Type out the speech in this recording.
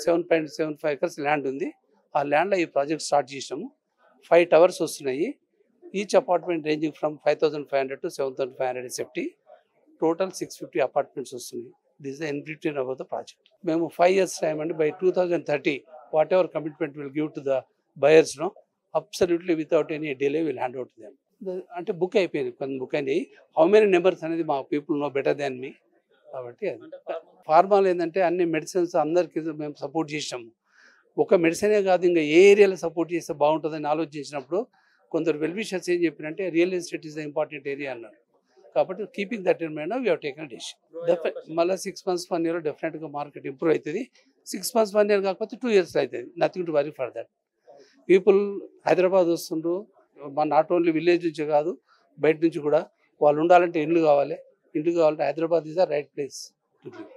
7.75 acres land ఉంది. ఆ ల్యాండ్లో ఈ ప్రాజెక్ట్ స్టార్ట్ చేసినాము. 5 టవర్స్ వస్తున్నాయి. Each apartment ranging from 5,500 to 7,500 SFT. Total 650 apartments వస్తున్నాయి. This is in between about the project. మేము 5 years టైం అండి. By 2030 whatever commitment will give to the buyers no absolutely without any delay will hand out them. అంటే book అయిపోయింది, కొన్ని book అయినాయి. How many numbers అనేది మా people know better than me. కాబట్టి అది ఫార్మాలు ఏంటంటే అన్ని మెడిసిన్స్ అందరికి మేము సపోర్ట్ చేసినాము. ఒక మెడిసినే కాదు, ఇంకా ఏ ఏరియాలో సపోర్ట్ చేస్తే బాగుంటుందని ఆలోచించినప్పుడు కొందరు వెల్విషర్స్ ఏం చెప్పినంటే real estate is the important area అన్నారు. కాబట్టి keeping that in mind we have taken decision. మళ్ళీ 6 months 1 year డెఫినెట్గా మార్కెట్ ఇంప్రూవ్ అవుతుంది. 6 months 1 year కాకపోతే 2 years అవుతుంది. Nothing to worry for that. People Hyderabad వస్తుండ్రు, నాట్ ఓన్లీ విలేజ్ నుంచి కాదు బయట నుంచి కూడా. వాళ్ళు ఉండాలంటే ఇండ్లు కావాలంటే Hyderabad is the right place to live.